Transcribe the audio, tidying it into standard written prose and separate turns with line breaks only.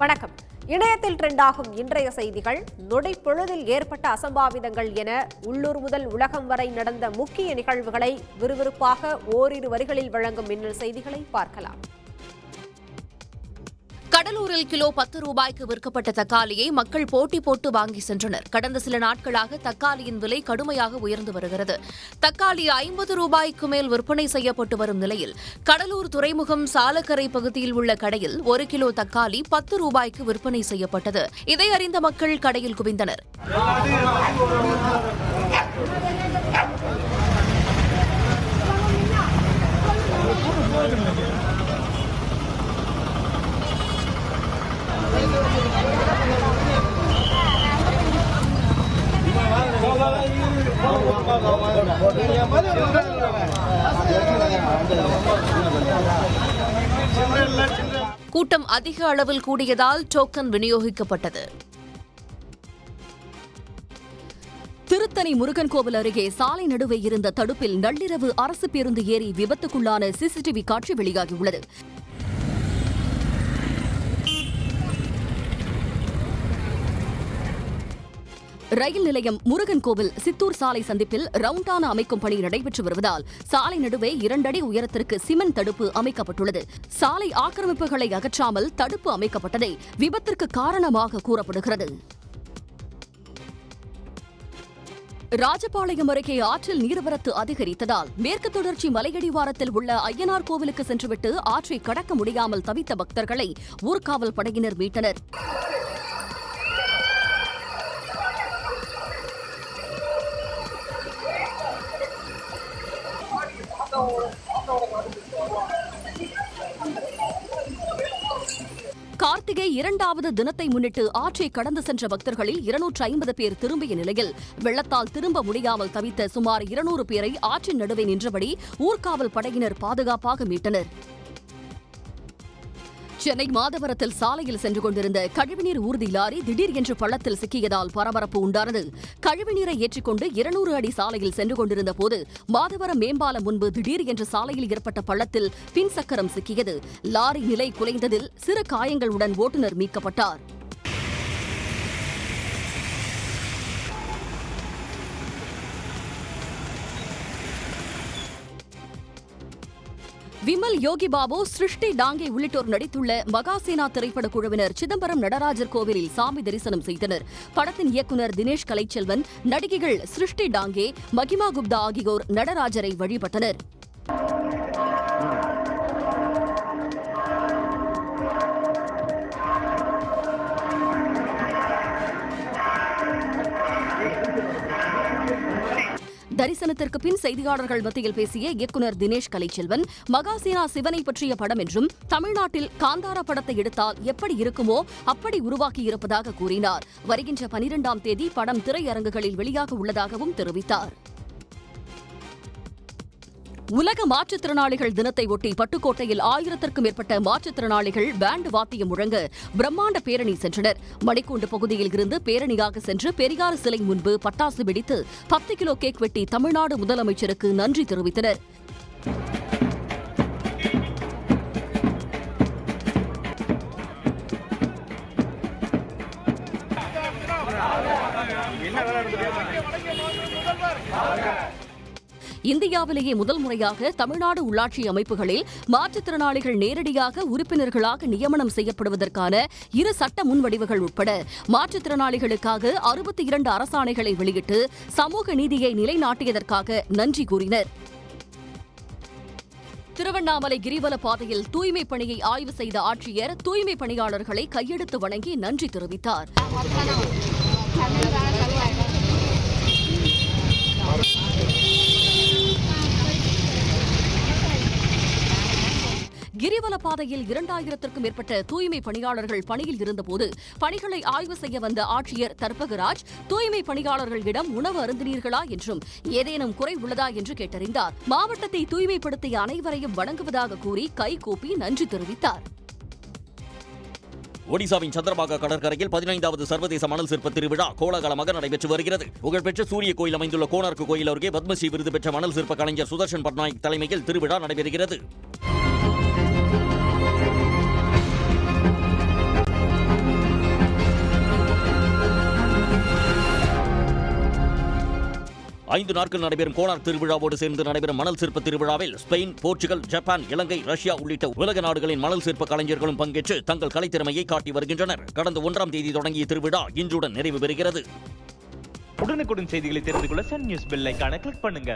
வணக்கம். இணையத்தில் ட்ரெண்டாகும் இன்றைய செய்திகள், நொடி பொழுதில் ஏற்பட்ட அசம்பாவிதங்கள் என உள்ளூர் முதல் உலகம் வரை நடந்த முக்கிய நிகழ்வுகளை விறுவிறுப்பாக ஓரிரு வரிகளில் வழங்கும் மின்னல் செய்திகளை பார்க்கலாம்.
கடலூரில் கிலோ 10 ரூபாய்க்கு விற்கப்பட்ட தக்காளியை மக்கள் போட்டி போட்டு வாங்கி சென்றனர். கடந்த சில நாட்களாக தக்காளியின் விலை கடுமையாக உயர்ந்து வருகிறது. தக்காளி 50 ரூபாய்க்கு மேல் விற்பனை செய்யப்பட்டு வரும் நிலையில் கடலூர் துறைமுகம் சாலக்கரை பகுதியில் உள்ள கடையில் 1 கிலோ தக்காளி 10 ரூபாய்க்கு விற்பனை செய்யப்பட்டது. இதை அறிந்த மக்கள் கடையில் குவிந்தனர். கூட்டம் அதிக அளவில் கூடியதால் டோக்கன் விநியோகிக்கப்பட்டது.
திருத்தணி முருகன் கோவில் அருகே சாலை நடுவே இருந்த தடுப்பில் நள்ளிரவு அரசு பேருந்து ஏறி விபத்துக்குள்ளான சிசிடிவி காட்சி வெளியாகியுள்ளது. ரயில் நிலையம் முருகன் கோவில் சித்தூர் சாலை சந்திப்பில் ரவுண்டானா அமைக்கும் பணி நடைபெற்று வருவதால் சாலை நடுவே 2 அடி உயரத்திற்கு சிமெண்ட் தடுப்பு அமைக்கப்பட்டுள்ளது. சாலை ஆக்கிரமிப்புகளை அகற்றாமல் தடுப்பு அமைக்கப்பட்டதே விபத்திற்கு காரணமாக கூறப்படுகிறது. ராஜபாளையம் அருகே ஆற்றில் நீர்வரத்து அதிகரித்ததால் மேற்கு தொடர்ச்சி மலையடிவாரத்தில் உள்ள ஐயனார் கோவிலுக்கு சென்றுவிட்டு ஆற்றை கடக்க முடியாமல் தவித்த பக்தர்களை ஊர்காவல் படையினர் மீட்டனர். கார்த்திகை 2வது தினத்தை முன்னிட்டு ஆற்றை கடந்து சென்ற பக்தர்களில் 250 பேர் திரும்பிய நிலையில் வெள்ளத்தால் திரும்ப முடியாமல் தவித்த சுமார் 200 பேரை ஆற்றின் நடுவே நின்றபடி ஊர்காவல் படையினர் பாதுகாப்பாக மீட்டனர். சென்னை மாதவரத்தில் சாலையில் சென்று கொண்டிருந்த கழிவுநீர் ஊர்தி லாரி திடீர் என்று பள்ளத்தில் சிக்கியதால் பரபரப்பு உண்டானது. கழிவுநீரை ஏற்றிக்கொண்டு 200 அடி சாலையில் சென்று கொண்டிருந்த போது மாதவரம் மேம்பாலம் முன்பு திடீர் என்று சாலையில் ஏற்பட்ட பள்ளத்தில் பின் சக்கரம் சிக்கியது. லாரி நிலை குலைந்ததில் சிறு காயங்களுடன் ஓட்டுநர் மீட்கப்பட்டார். விமல், யோகி பாபு, சிருஷ்டி டாங்கே உள்ளிட்டோர் நடித்துள்ள மகாசேனா திரைப்பட குழுவினர் சிதம்பரம் நடராஜர் கோவிலில் சாமி தரிசனம் செய்தனர். படத்தின் இயக்குநர் தினேஷ் கலைச்செல்வன், நடிகைகள் சிருஷ்டி டாங்கே, மகிமா குப்தா ஆகியோர் நடராஜரை வழிபட்டனர். தரிசனத்திற்கு பின் செய்தியாளர்கள் மத்தியில் பேசிய இயக்குநர் தினேஷ் கலைச்செல்வன், மகாசேனா சிவனை பற்றிய படம் என்றும் தமிழ்நாட்டில் காந்தாரா படத்தை எடுத்தால் எப்படி இருக்குமோ அப்படி உருவாக்கியிருப்பதாக கூறினார். வருகின்ற 12ஆம் தேதி படம் திரையரங்குகளில் வெளியாக உள்ளதாகவும் தெரிவித்தார். உலக மாற்றுத்திறனாளிகள் தினத்தை ஒட்டி பட்டுக்கோட்டையில் 1000த்திற்கும் மேற்பட்ட மாற்றுத்திறனாளிகள் பேண்ட் வாத்தியம் முழங்க பிரம்மாண்ட பேரணி சென்றனர். மணிக்கூண்டு பகுதியில் இருந்து பேரணியாக சென்று பெரியார் சிலை முன்பு பட்டாசு வெடித்து 10 கிலோ கேக் வெட்டி தமிழ்நாடு முதலமைச்சருக்கு நன்றி தெரிவித்தனர். இந்தியாவிலேயே முதல் முறையாக தமிழ்நாடு உள்ளாட்சி அமைப்புகளில் மாற்றுத்திறனாளிகள் நேரடியாக உறுப்பினர்களாக நியமனம் செய்யப்படுவதற்கான 2 சட்ட முன்வடிவுகள் உட்பட மாற்றுத்திறனாளிகளுக்காக 62 அரசாணைகளை வெளியிட்டு சமூக நீதியை நிலைநாட்டியதற்காக நன்றி கூறினர். திருவண்ணாமலை கிரிவல பாதையில் தூய்மை பணியை ஆய்வு செய்த ஆட்சியர் தூய்மை பணியாளர்களை கையெடுத்து வணங்கி நன்றி தெரிவித்தார். கிரிவல பாதையில் 2000த்திற்கும் மேற்பட்ட தூய்மை பணியாளர்கள் பணியில் இருந்தபோது பணிகளை ஆய்வு செய்ய வந்த ஆட்சியர் தர்பகராஜ் தூய்மை பணியாளர்களிடம் உணவு அருந்தினீர்களா என்றும் ஏதேனும் குறை உள்ளதா என்று கேட்டறிந்தார். மாவட்டத்தை தூய்மைப்படுத்திய அனைவரையும் வணங்குவதாக கூறி கைகூப்பி நன்றி தெரிவித்தார்.
ஒடிசாவின் சந்திரபாகா கடற்கரையில் 15வது சர்வதேச மணல் சிற்ப திருவிழா கோலாகலமாக நடைபெற்று வருகிறது. புகழ்பெற்ற சூரிய கோயில் அமைந்துள்ள கோனார்க்கு கோயில் அருகே பத்மஸ்ரீ விருது பெற்ற மணல் சிற்ப கலைஞர் சுதர்ஷன் பட்நாயக் தலைமையில் திருவிழா நடைபெறுகிறது. 5 நாட்கள் நடைபெறும் கோனார்க் திருவிழாவோடு சேர்ந்து நடைபெறும் மணல் சிற்ப திருவிழாவில் ஸ்பெயின், போர்ச்சுகல், ஜப்பான், இலங்கை, ரஷ்யா உள்ளிட்ட உலக நாடுகளின் மணல் சிற்ப கலைஞர்களும் பங்கேற்று தங்கள் கலைத்திறமையை காட்டி வருகின்றனர். கடந்த 1ஆம் தேதி தொடங்கிய திருவிழா இன்றுடன் நிறைவு பெறுகிறது.
உடனுக்குடன் செய்திகளை தெரிந்து கொள்ள சன் நியூஸ் பெல் ஐகானை கிளிக் பண்ணுங்க.